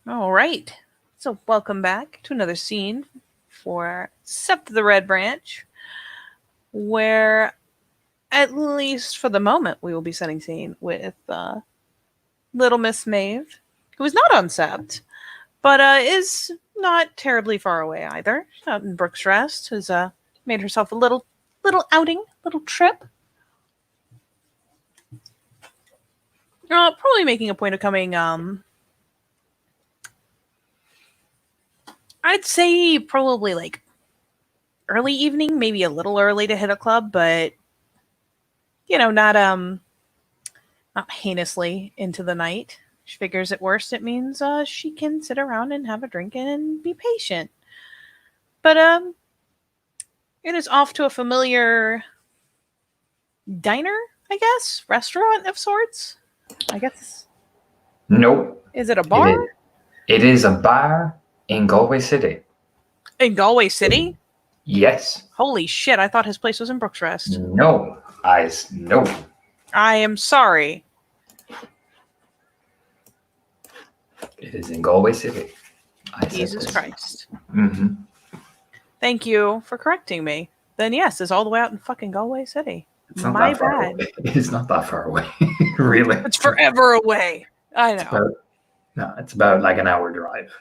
All right. So, welcome back to another scene for Sept of the Red Branch, where, at least for the moment, we will be setting scene with Little Miss Maeve, who is not on Sept, but is not terribly far away either. She's out in Brook's Rest, has made herself a little outing, little trip. Probably making a point of coming. I'd say probably like early evening, maybe a little early to hit a club, but not heinously into the night. She figures at worst it means she can sit around and have a drink and be patient. But it is off to a familiar diner, I guess, restaurant of sorts. I guess. Nope. Is it a It bar is, it is a bar in Galway City. in Galway City? Yes. Holy shit! I thought his place was in Brooks Rest. No. No. I am sorry. It is in Galway City. Jesus Christ. Mm-hmm. Thank you for correcting me. Then yes, it's all the way out in fucking Galway City. It's not My that far bad. away. It's not that far away, really. It's forever away. I know. It's about like an hour drive.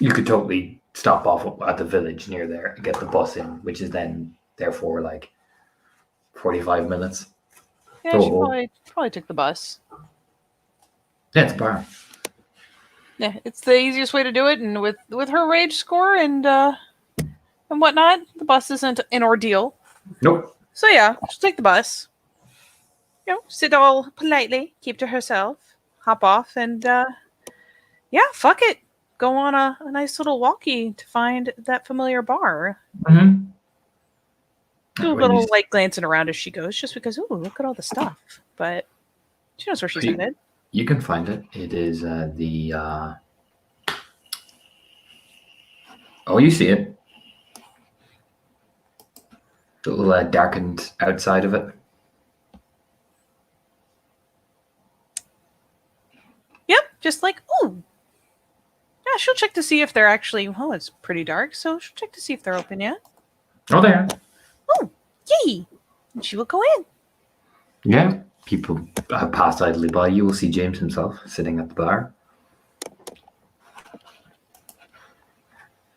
You could totally stop off at the village near there and get the bus in, which is then therefore like 45 minutes. Yeah, she probably took the bus. Yeah, it's a bar. Yeah, it's the easiest way to do it, and with her rage score and whatnot, the bus isn't an ordeal. Nope. So yeah, she'll take the bus. Sit all politely, keep to herself, hop off, and yeah, fuck it. Go on a nice little walkie to find that familiar bar. Mm-hmm. Do a little like glancing around as she goes, just because, ooh, look at all the stuff. But she knows where she's headed. You can find it. It is the. Oh, you see it. The little darkened outside of it. Yep, just like, ooh. Yeah, she'll check to see if they're actually. Oh, it's pretty dark, so she'll check to see if they're open yet. Oh, they are. Oh, yay! And she will go in. Yeah, people pass idly by. You will see James himself sitting at the bar.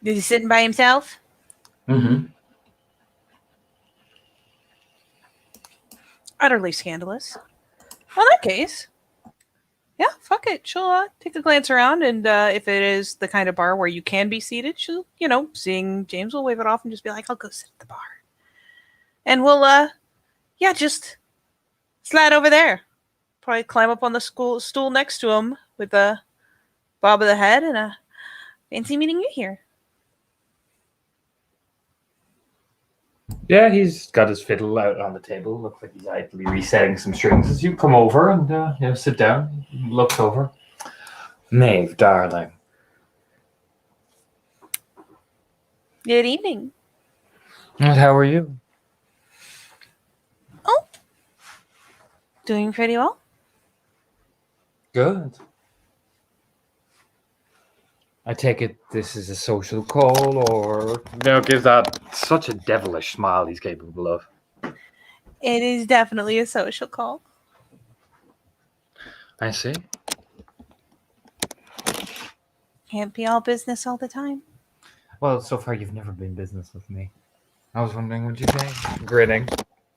Is he sitting by himself? Mm-hmm. Utterly scandalous. Well, in that case, yeah, fuck it. She'll take a glance around, and if it is the kind of bar where you can be seated, she'll, seeing James will wave it off and just be like, I'll go sit at the bar. And we'll, just slide over there. Probably climb up on the stool next to him with a bob of the head and a fancy meeting you here. Yeah, he's got his fiddle out on the table. Looks like he's idly resetting some strings. As you come over and sit down, he looks over. Maeve, darling. Good evening. And how are you? Oh, doing pretty well. Good. I take it this is a social call, or give that such a devilish smile he's capable of. It is definitely a social call. I see. Can't be all business all the time. Well, so far you've never been business with me. I was wondering what you think. Grinning.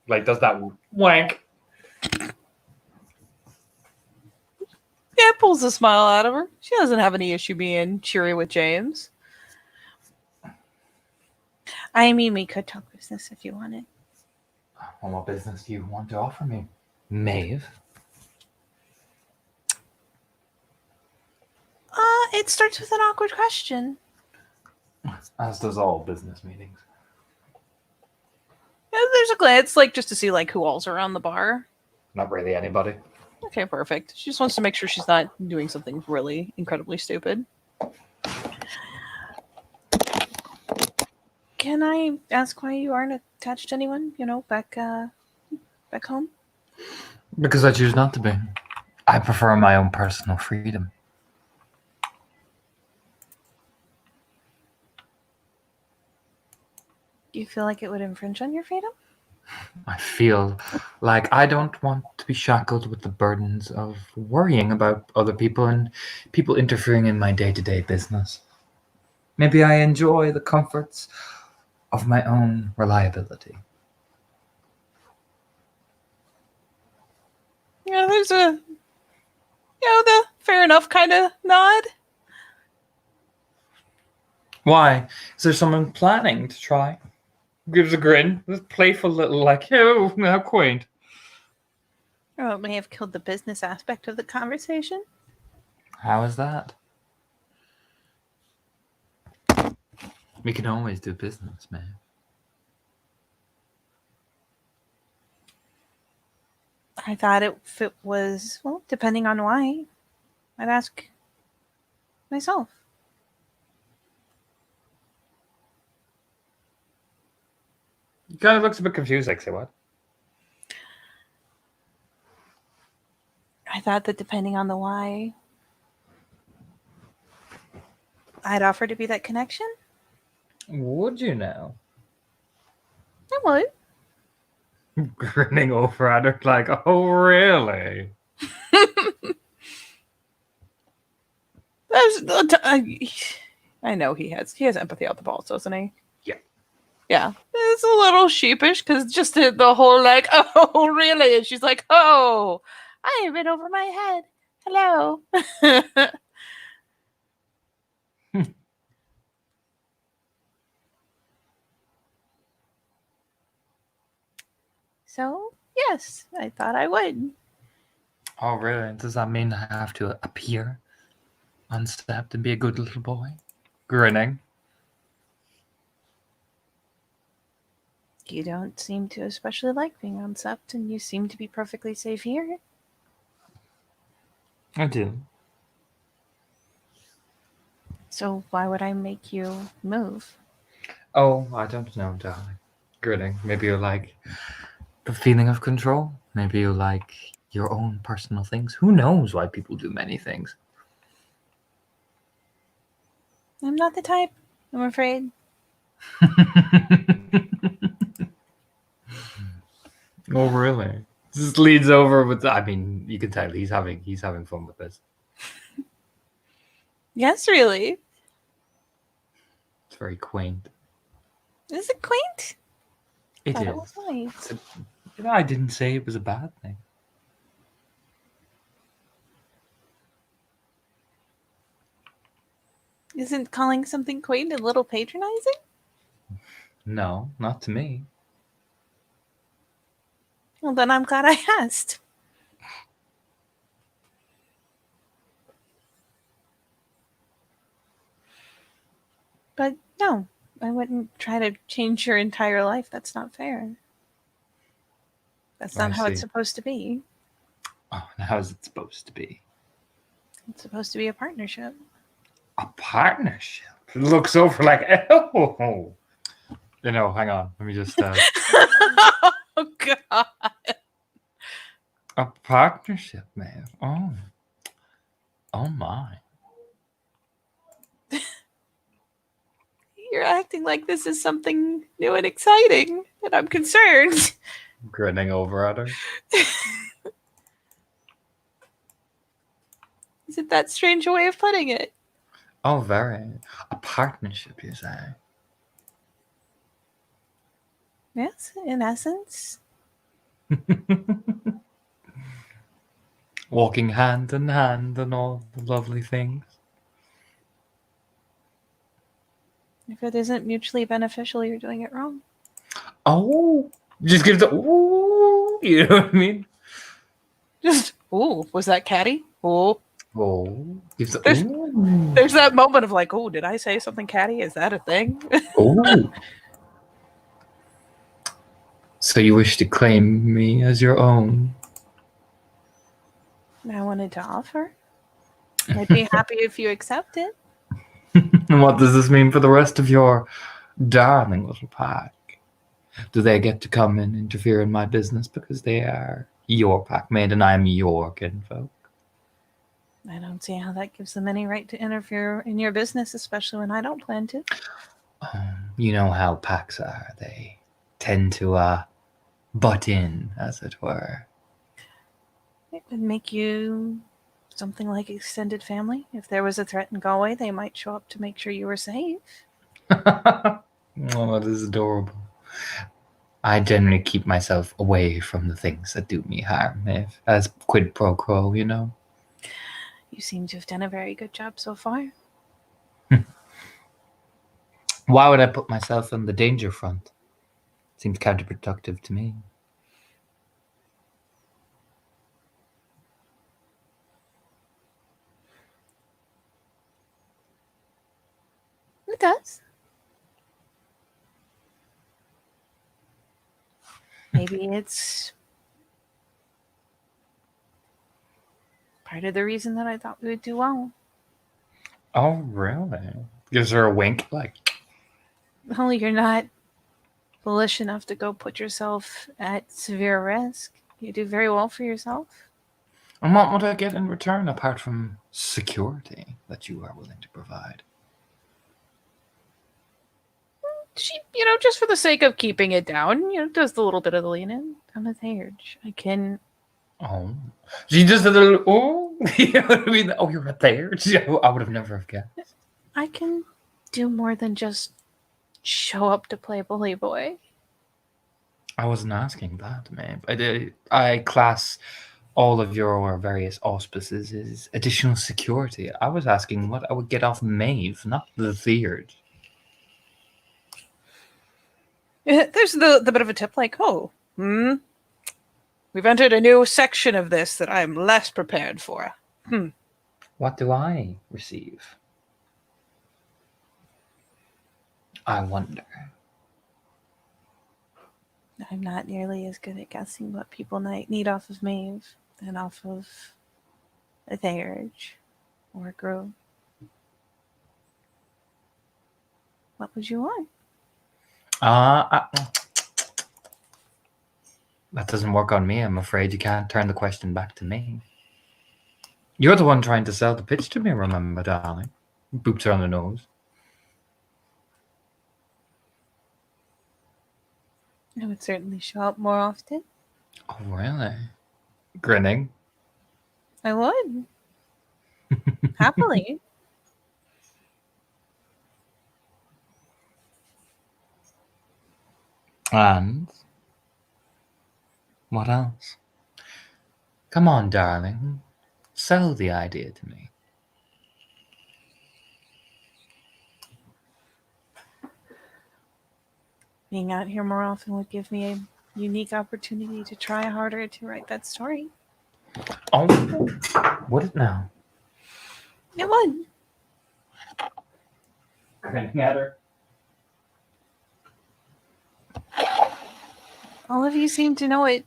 Like, does that wank? Yeah, it pulls a smile out of her. She doesn't have any issue being cheery with James. I mean, we could talk business if you wanted. Well, what business do you want to offer me, Maeve? It starts with an awkward question. As does all business meetings. Yeah, there's a glance, like, just to see, like, who all's around the bar. Not really anybody. Okay, perfect. She just wants to make sure she's not doing something really incredibly stupid. Can I ask why you aren't attached to anyone, back home? Because I choose not to be. I prefer my own personal freedom. Do you feel like it would infringe on your freedom? I feel like I don't want to be shackled with the burdens of worrying about other people and people interfering in my day-to-day business. Maybe I enjoy the comforts of my own reliability. Yeah, there's a, the fair enough kind of nod. Why? Is there someone planning to try? Gives a grin. This playful little like, oh, how quaint. Oh, it may have killed the business aspect of the conversation. How is that? We can always do business, man. I thought if it was, well, depending on why, I'd ask myself. He kind of looks a bit confused, like, say what? I thought that depending on the why, I'd offer to be that connection. Would you now? I would. Grinning over at her like, oh, really? I know he has empathy out the balls, doesn't he? Yeah. Yeah. It's a little sheepish because just the whole like, oh, really? And she's like, oh, I have been over my head. Hello. So, yes, I thought I would. Oh, really? Does that mean I have to appear unstepped and be a good little boy? Grinning. You don't seem to especially like being unsept, and you seem to be perfectly safe here. I do. So why would I make you move? Oh, I don't know, darling. Grinning. Maybe you like the feeling of control. Maybe you like your own personal things. Who knows why people do many things? I'm not the type, I'm afraid. Oh, really? This leads over with. I mean, you can tell he's having fun with this. Yes, really. It's very quaint. Is it quaint? It Thought is. it was nice. I didn't say it was a bad thing. Isn't calling something quaint a little patronizing? No, not to me. Well, then I'm glad I asked. But no, I wouldn't try to change your entire life. That's not fair. That's not I how it's see. supposed to be. Oh, and how is it supposed to be? It's supposed to be a partnership. A partnership. It looks over like, oh. You know, hang on. Let me just. Oh, God. A partnership, man. Oh. Oh, my. You're acting like this is something new and exciting, and I'm concerned. Grinning over at her. Is it that strange a way of putting it? Oh, very. A partnership, you say? Yes, in essence. Walking hand in hand and all the lovely things. If it isn't mutually beneficial, you're doing it wrong. Oh, just give the ooh, you know what I mean? Just, ooh, was that catty? Ooh. Oh, give the There's- ooh. There's that moment of like, oh, did I say something catty? Is that a thing? Oh. So you wish to claim me as your own? I wanted to offer. I'd be happy if you accept it. And what does this mean for the rest of your darling little pack? Do they get to come and interfere in my business because they are your pack mate and I'm your kinfolk? I don't see how that gives them any right to interfere in your business, especially when I don't plan to. You know how packs are. They tend to butt in, as it were. It would make you something like extended family. If there was a threat in Galway, they might show up to make sure you were safe. Oh, that is adorable. I generally keep myself away from the things that do me harm, if as quid pro quo, you know. You seem to have done a very good job so far. Why would I put myself on the danger front? Seems counterproductive to me. It does. Maybe it's part of the reason that I thought we would do well. Oh, really? Gives her a wink, like, Well, you're not foolish enough to go put yourself at severe risk. You do very well for yourself. and what would I get in return apart from security that you are willing to provide? She, just for the sake of keeping it down, does the little bit of the lean in. I'm a Thage. I can. Oh, she just a little. Oh, you know what I mean? Oh, you're right there. I would have never have guessed. I can do more than just show up to play bully boy. I wasn't asking that, man. I class all of your various auspices as additional security. I was asking what I would get off Maeve, not the Third. There's the bit of a tip, like, we've entered a new section of this that I'm less prepared for. What do I receive? I wonder. I'm not nearly as good at guessing what people need off of Maeve than off of a Thayerge or a Grove. What would you want? That doesn't work on me, I'm afraid. You can't turn the question back to me. You're the one trying to sell the pitch to me, remember, darling? Boops her on the nose. I would certainly show up more often. Oh, really? Grinning. I would. Happily. And what else? Come on, darling. Sell the idea to me. Being out here more often would give me a unique opportunity to try harder to write that story. Oh, would it now? It would. Grinning at her. All of you seem to know it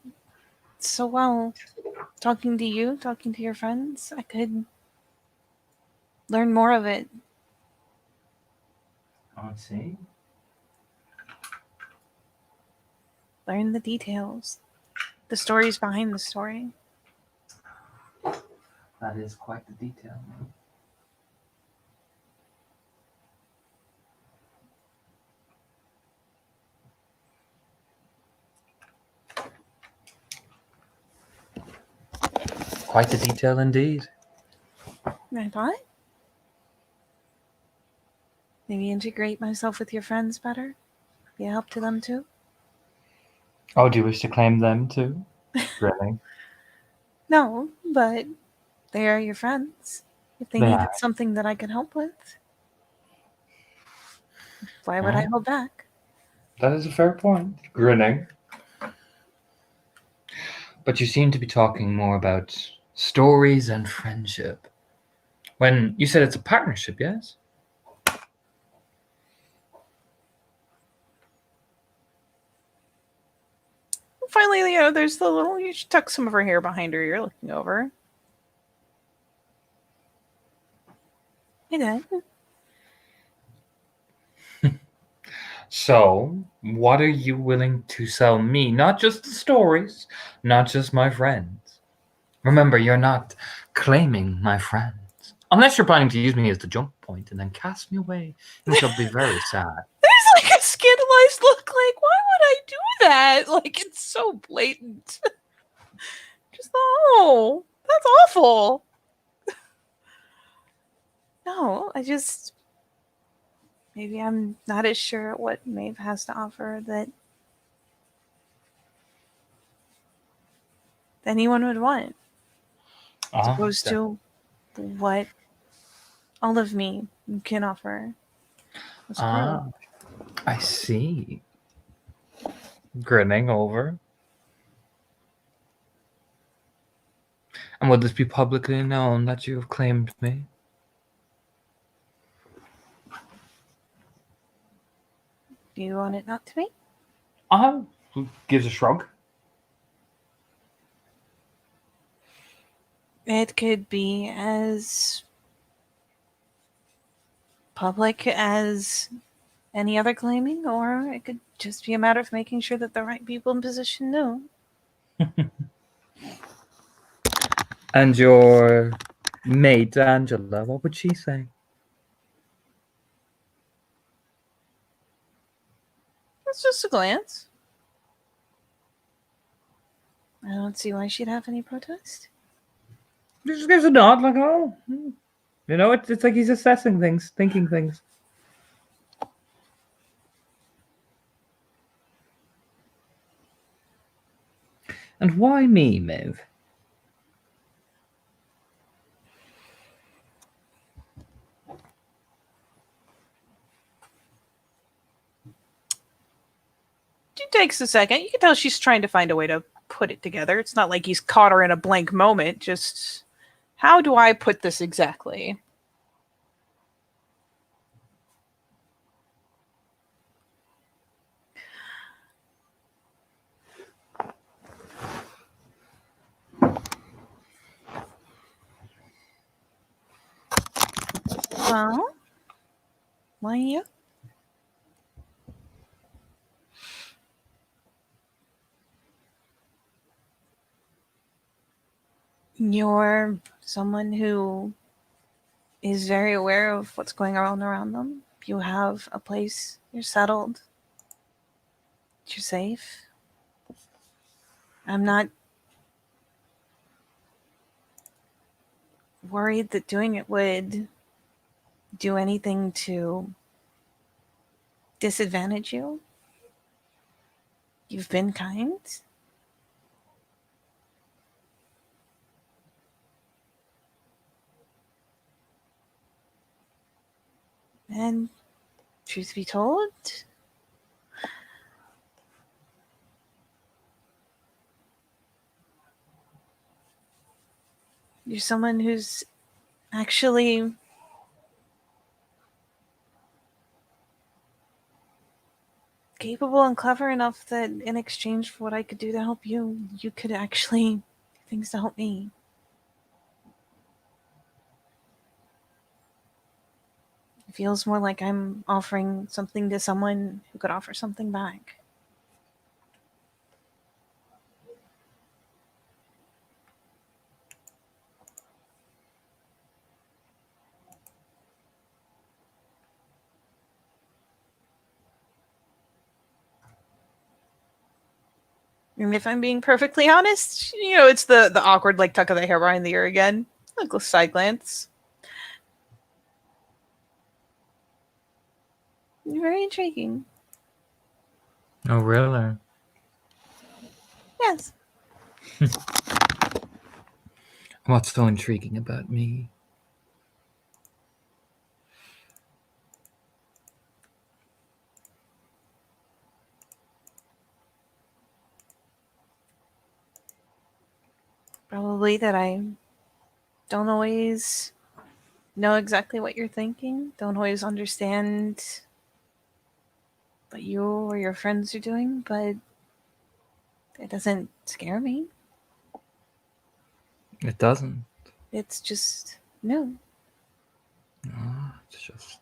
so well. Talking to you, talking to your friends, I could learn more of it. I see. Learn the details. The stories behind the story. That is quite the detail. Quite the detail indeed. I thought. Maybe integrate myself with your friends better. Be a help to them too. Oh, do you wish to claim them too? Grinning. No, but they are your friends. If they They needed are. something that I could help with, why would I hold back? That is a fair point. Grinning. But you seem to be talking more about stories and friendship. When you said it's a partnership, yes? Finally, there's the little. You should tuck some of her hair behind her ear, looking over. Hey, Dad. So, what are you willing to sell me? Not just the stories, not just my friends. Remember, you're not claiming my friends. Unless you're planning to use me as the jump point and then cast me away, in which I'll be very sad. There's like a scandalized look, like, why would I do that? Like, it's so blatant. Just, oh, that's awful. No, I just, maybe I'm not as sure what Maeve has to offer that anyone would want, as opposed to what all of me can offer. I see. Grinning over. And would this be publicly known that you have claimed me? Do you want it not to be? Gives a shrug. It could be as public as any other claiming, or it could just be a matter of making sure that the right people in position know. And your mate, Angela, what would she say? It's just a glance. I don't see why she'd have any protest. He just gives a nod, like, oh. You know, it's like he's assessing things, thinking things. And why me, Maeve? She takes a second. You can tell she's trying to find a way to put it together. It's not like he's caught her in a blank moment. Just, how do I put this exactly? Well, why you? You're someone who is very aware of what's going on around them. You have a place, you're settled, you're safe. I'm not worried that doing it would do anything to disadvantage you. You've been kind. And truth be told, you're someone who's actually capable and clever enough that in exchange for what I could do to help you, you could actually do things to help me. It feels more like I'm offering something to someone who could offer something back. And if I'm being perfectly honest, it's the awkward like tuck of the hair behind the ear again. Like a side glance. You're very intriguing. Oh, really? Yes. What's so intriguing about me? Probably that I don't always know exactly what you're thinking, don't always understand what you or your friends are doing, but it doesn't scare me. It doesn't. It's just no. Oh, it's just.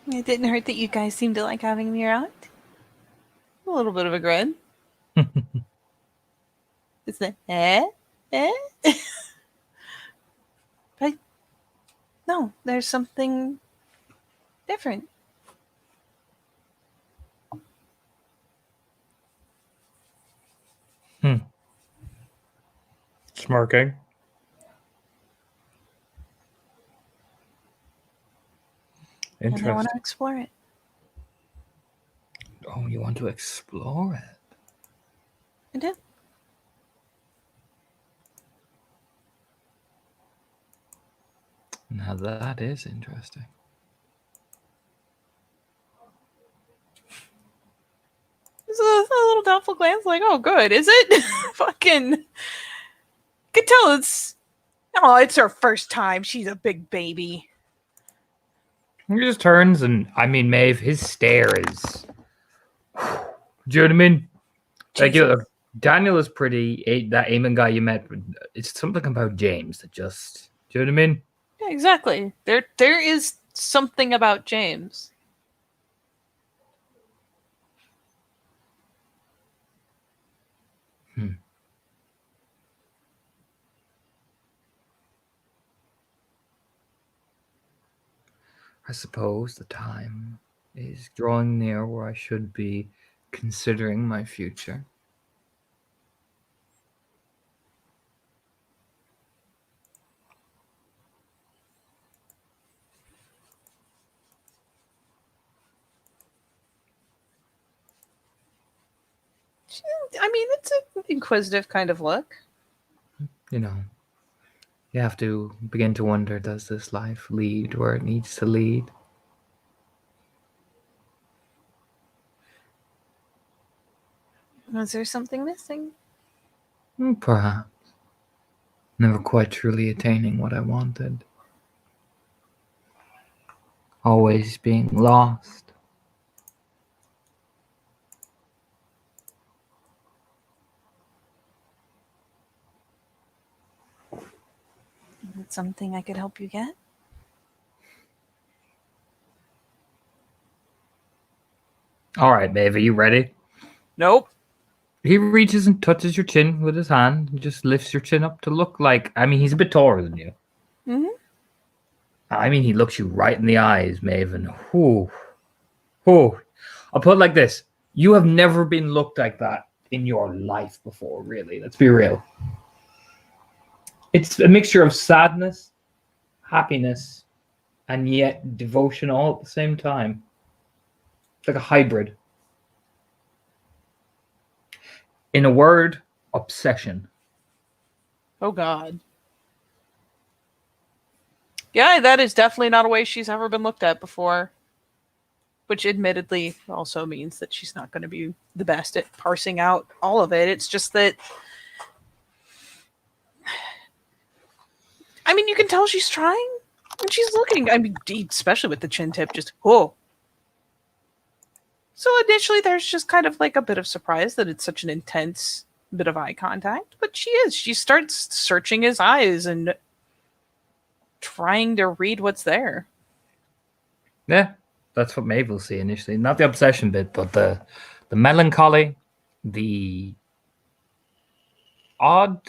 It didn't hurt that you guys seemed to like having me around. A little bit of a grin. It's the eh? But no, there's something different. Smirking. And I want Interesting. to explore it. Oh, you want to explore it? I do. Now that is interesting. There's a little doubtful glance, like, oh, good. Is it? Fucking. Could tell it's. Oh, it's her first time. She's a big baby. He just turns and, I mean, Maeve, his stare is. Do you know what I mean? Like, Jesus. Daniel is pretty. That Eamon guy you met, it's something about James that just. Do you know what I mean? Yeah, exactly. There is something about James. I suppose the time is drawing near where I should be considering my future. I mean, it's an inquisitive kind of look. You know, you have to begin to wonder, does this life lead where it needs to lead? Was there something missing? Perhaps. Never quite truly attaining what I wanted. Always being lost. Is it something I could help you get? All right, Maeve, are you ready? Nope. He reaches and touches your chin with his hand and just lifts your chin up to look like, I mean, he's a bit taller than you. Mm-hmm. I mean, he looks you right in the eyes, Maven. Whew. Whew. I'll put it like this. You have never been looked like that in your life before, really. Let's be real. It's a mixture of sadness, happiness, and yet devotion all at the same time. It's like a hybrid. In a word, obsession. Oh, God. Yeah, that is definitely not a way she's ever been looked at before. Which admittedly also means that she's not going to be the best at parsing out all of it. It's just that. I mean, you can tell she's trying and she's looking. I mean, especially with the chin tip, just, oh. So initially, there's just kind of like a bit of surprise that it's such an intense bit of eye contact. But she is. She starts searching his eyes and trying to read what's there. Yeah, that's what Maeve will see initially. Not the obsession bit, but the melancholy, the odd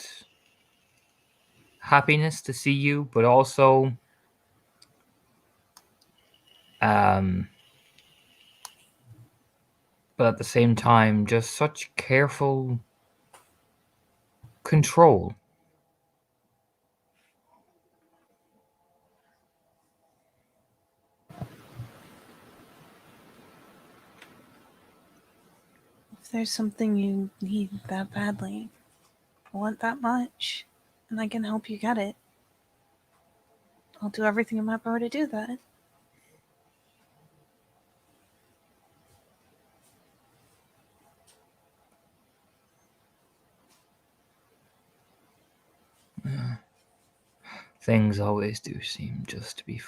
happiness to see you, but also but at the same time, just such careful control. If there's something you need that badly, want that much, and I can help you get it, I'll do everything in my power to do that. Things always do seem just to be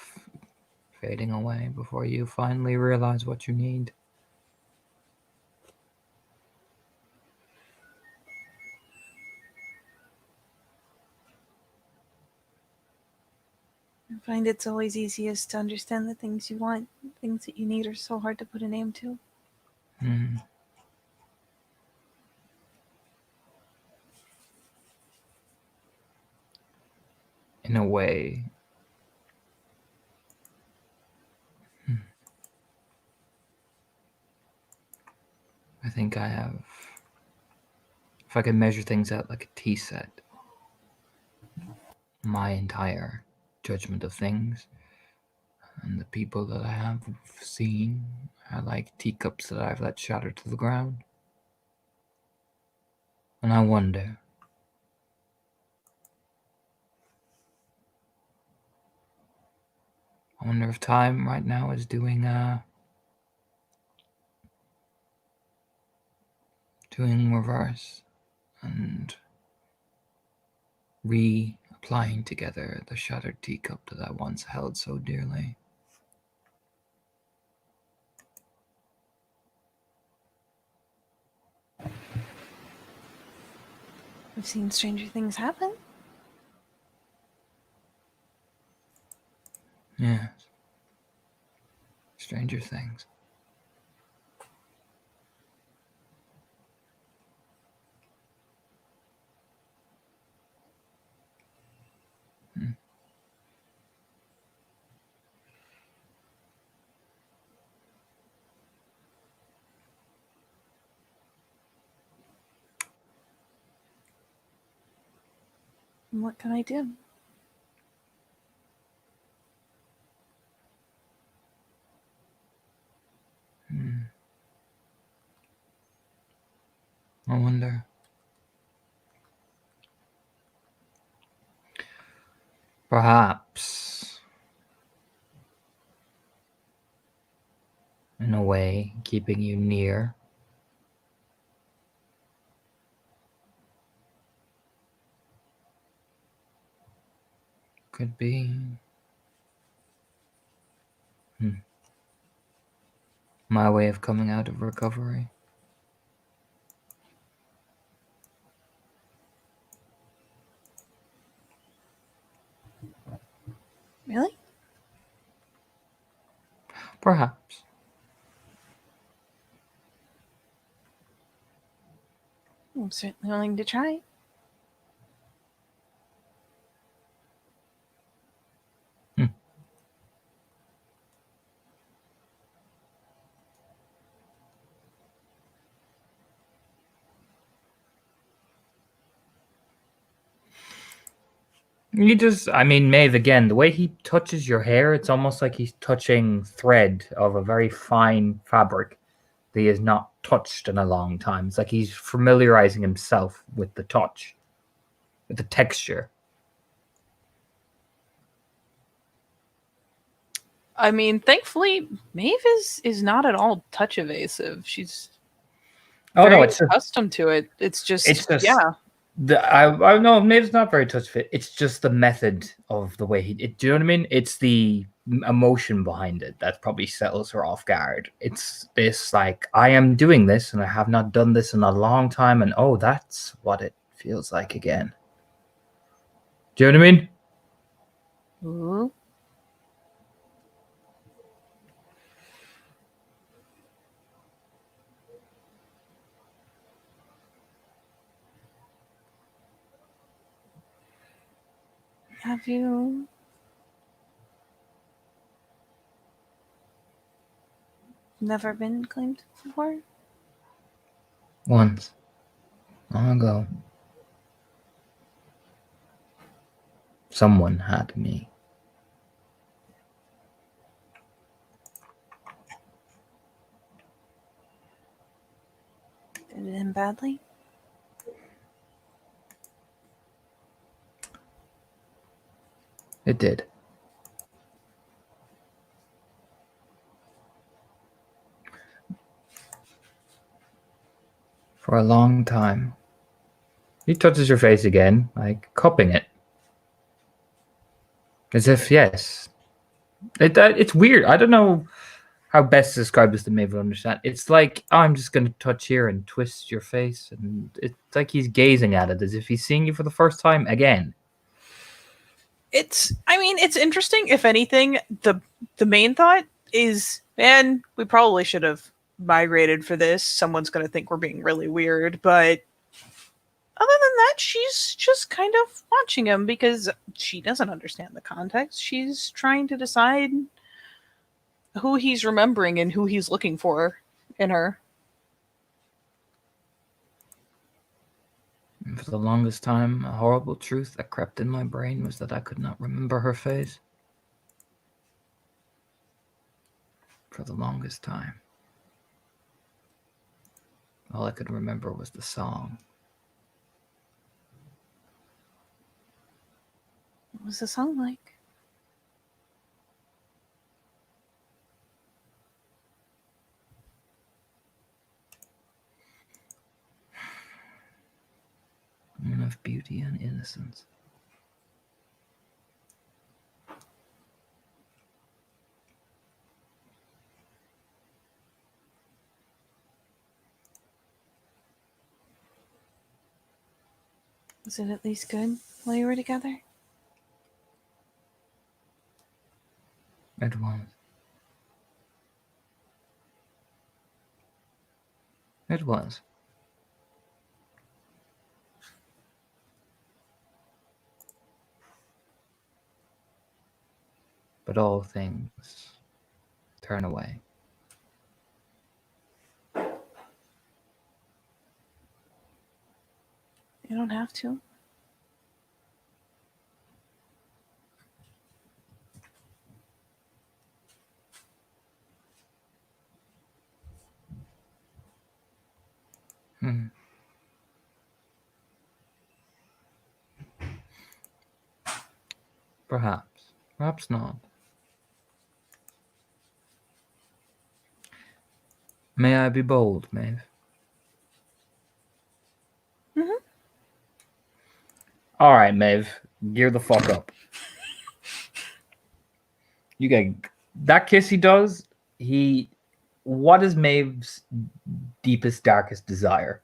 fading away before you finally realize what you need. If find it's always easiest to understand the things you want. Things that you need are so hard to put a name to. Hmm. In a way. I think I have. If I could measure things out like a tea set, my entire judgment of things and the people that I have seen are like teacups that I've let shatter to the ground. And I wonder. I wonder if time right now is doing reverse and reapplying together the shattered teacup that I once held so dearly. I've seen stranger things happen. Yes. Stranger things. And what can I do? I wonder. Perhaps, in a way, keeping you near could be my way of coming out of recovery. Really? Perhaps. I'm certainly willing to try. Maeve, again, the way he touches your hair, it's almost like he's touching thread of a very fine fabric that he has not touched in a long time. It's like he's familiarizing himself with the touch, with the texture. I mean, thankfully, Maeve is not at all touch evasive. She's very accustomed to it. It's just yeah. I know Maeve's not very touch fit. It's just the method of the way do you know what I mean? It's the emotion behind it that probably settles her off guard. It's this like, I am doing this and I have not done this in a long time, and oh, that's what it feels like again. Do you know what I mean? Ooh. Have you never been claimed before? Once. Long ago. Someone had me. Did it end badly? It did. For a long time. He touches your face again, like cupping it. As if, yes. It's weird. I don't know how best to describe this to Maeve will understand. It's like, oh, I'm just going to touch here and twist your face. And it's like he's gazing at it as if he's seeing you for the first time again. It's interesting. If anything, the main thought is, man, we probably should have migrated for this. Someone's going to think we're being really weird, but other than that, she's just kind of watching him because she doesn't understand the context. She's trying to decide who he's remembering and who he's looking for in her. And for the longest time, a horrible truth that crept in my brain was that I could not remember her face. For the longest time. All I could remember was the song. What was the song like? Woman of beauty and innocence. Was it at least good while you were together? It was. It was. But all things turn away. You don't have to. Perhaps. Perhaps not. May I be bold, Maeve? Mm-hmm. All right, Maeve, gear the fuck up. You get that kiss he does. What is Maeve's deepest, darkest desire?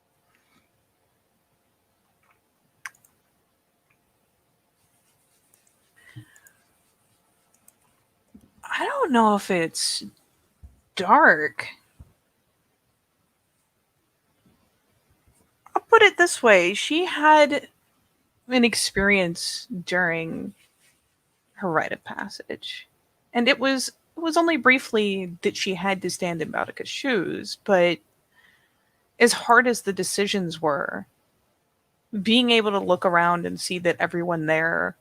I don't know if it's dark. I'll put it this way. She had an experience during her rite of passage. And it was only briefly that she had to stand in Boudicca's shoes, but as hard as the decisions were, being able to look around and see that everyone there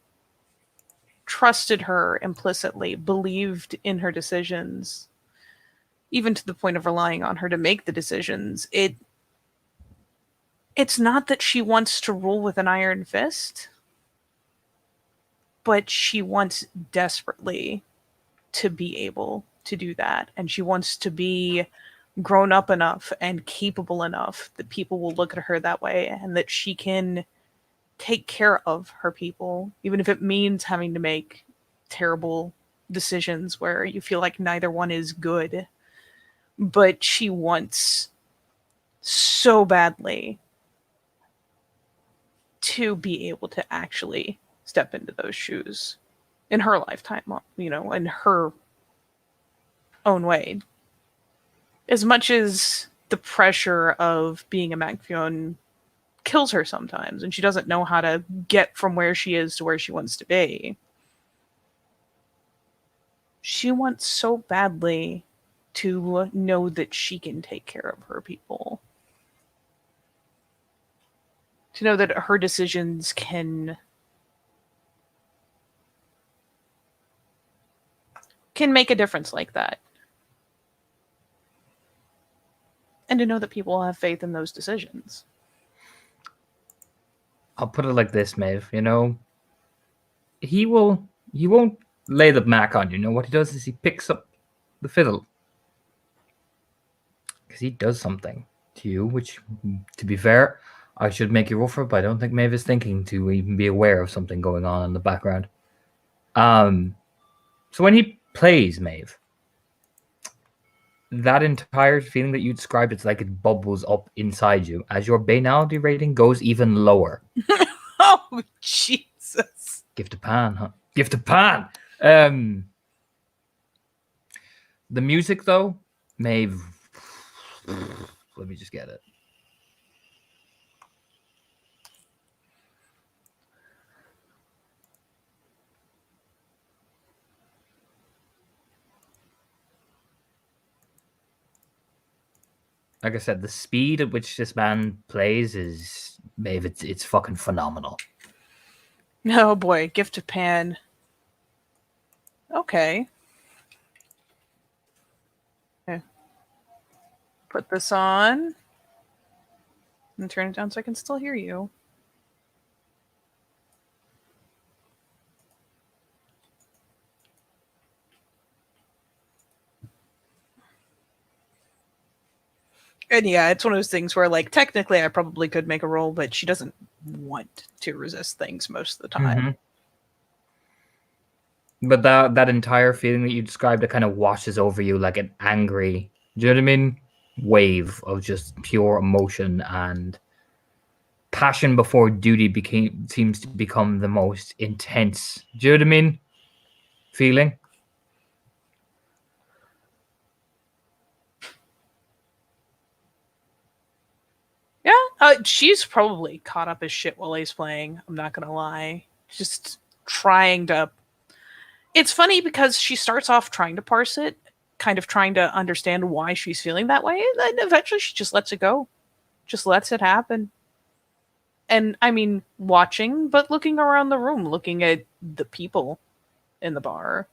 trusted her implicitly, believed in her decisions, even to the point of relying on her to make the decisions, it's not that she wants to rule with an iron fist, but she wants desperately to be able to do that. And she wants to be grown up enough and capable enough that people will look at her that way and that she can take care of her people, even if it means having to make terrible decisions where you feel like neither one is good. But she wants so badly to be able to actually step into those shoes in her lifetime, in her own way. As much as the pressure of being a Macfion kills her sometimes, and she doesn't know how to get from where she is to where she wants to be, she wants so badly to know that she can take care of her people. To know that her decisions can make a difference like that. And to know that people have faith in those decisions. I'll put it like this, Maeve. He won't lay the Mac on you. What he does is he picks up the fiddle. Because he does something to you, which, to be fair, I should make you roll for it, but I don't think Maeve is thinking to even be aware of something going on in the background. So when he plays, Maeve, that entire feeling that you described, it's like it bubbles up inside you as your banality rating goes even lower. Oh, Jesus. Gift of Pan, huh? Gift of Pan. The music, though, Maeve. Let me just get it. Like I said, the speed at which this man plays is, Maeve, it's fucking phenomenal. Oh boy, Gift of Pan. Okay. Put this on and turn it down so I can still hear you. And yeah, it's one of those things where, like, technically I probably could make a roll, but she doesn't want to resist things most of the time. Mm-hmm. But that entire feeling that you described, it kind of washes over you like an angry, do you know what I mean? Wave of just pure emotion, and passion before duty seems to become the most intense. Do you know what I mean? Feeling. Yeah, she's probably caught up as shit while he's playing. I'm not gonna lie. Just trying to. It's funny because she starts off trying to parse it, kind of trying to understand why she's feeling that way, and then eventually she just lets it go, just lets it happen. And I mean, watching, but looking around the room, looking at the people in the bar,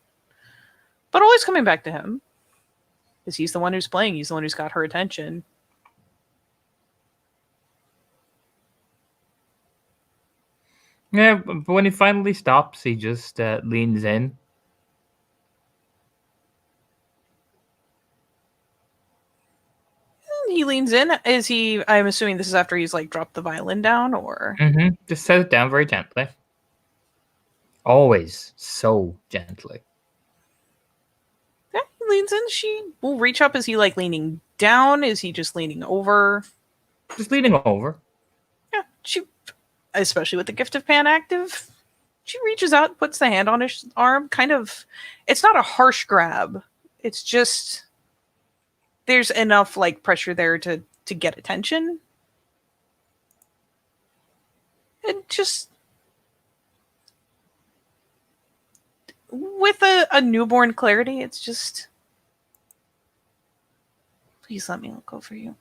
but always coming back to him because he's the one who's playing. He's the one who's got her attention. Yeah, but when he finally stops, he just leans in. He leans in. Is he? I'm assuming this is after he's like dropped the violin down, or Just set it down very gently. Always so gently. yeah, he leans in. She will reach up. Is he like leaning down? Is he just leaning over? Just leaning over. Yeah, she, especially with the Gift of Pan active, she reaches out, puts the hand on his arm. Kind of, it's not a harsh grab. It's just there's enough like pressure there to get attention. And just with a newborn clarity, it's just, please let me look over you.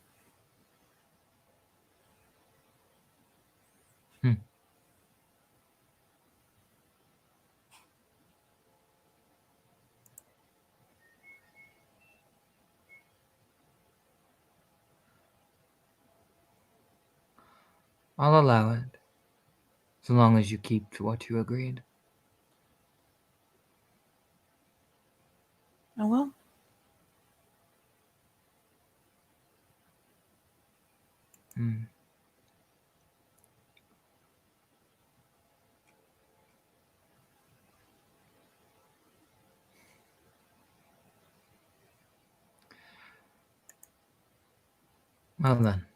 I'll allow it, so long as you keep to what you agreed. Oh well. Well then,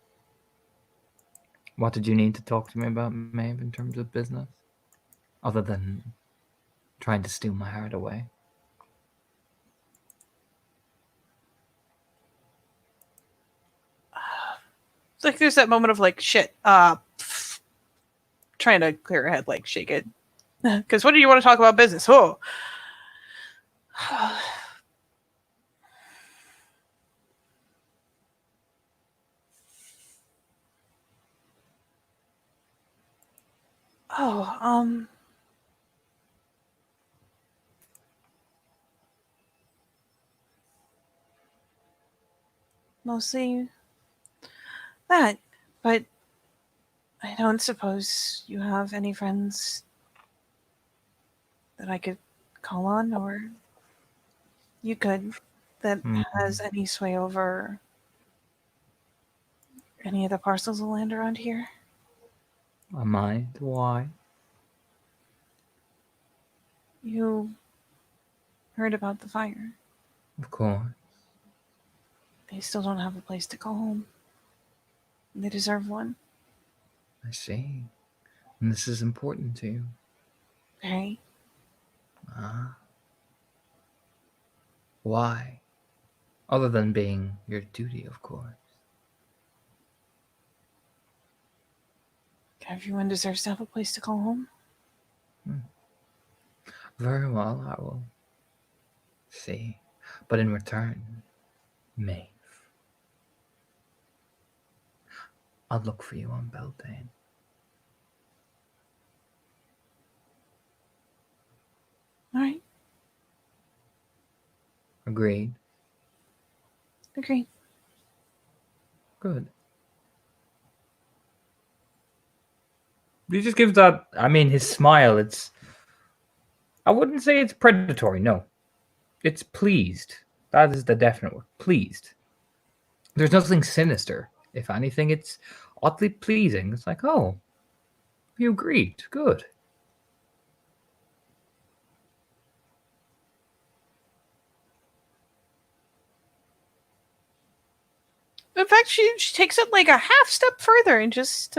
what did you need to talk to me about, Maeve, in terms of business? Other than trying to steal my heart away? It's like there's that moment of like, shit, trying to clear her head, like shake it. Because what do you want to talk about business? Oh. Oh, mostly that, but I don't suppose you have any friends that I could call on, or you could, that has any sway over any of the parcels of land around here. I might. Why? You heard about the fire. Of course. They still don't have a place to call home. They deserve one. I see. And this is important to you. Very. Why? Other than being your duty, of course. Everyone deserves to have a place to call home. Very well, I will see. But in return, Maeve, I'll look for you on Beltane. All right. Agreed? Agreed. Good. He just gives that, I mean, his smile, I wouldn't say it's predatory, no. It's pleased. That is the definite word. Pleased. There's nothing sinister. If anything, it's oddly pleasing. It's like, oh, you agreed. Good. In fact, she takes it like a half step further and just,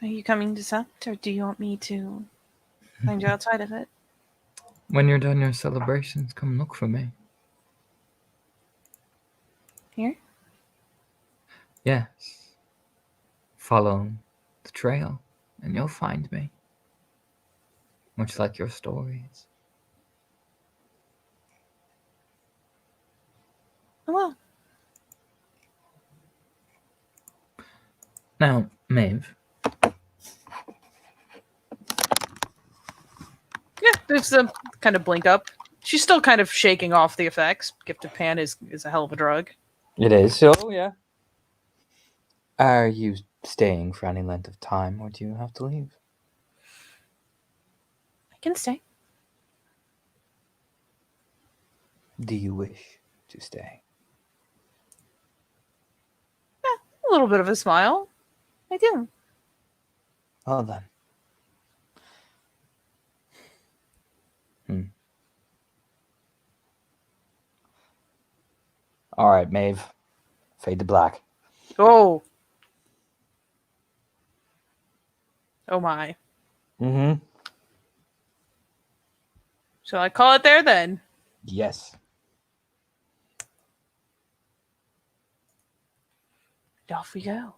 Are you coming to Sept, or do you want me to find you outside of it? When you're done your celebrations, come look for me. Here? Yes. Follow the trail, and you'll find me. Much like your stories. Oh, well. Now, Maeve, Yeah, there's a kind of blink up. She's still kind of shaking off the effects. Gift of Pan is a hell of a drug. it is so, yeah. Are you staying for any length of time, or do you have to leave? I can stay. Do you wish to stay? A little bit of a smile. I do. Well then. All right, Maeve. Fade to black. Oh. Oh my. Mm-hmm. Shall I call it there then? Yes. And off we go.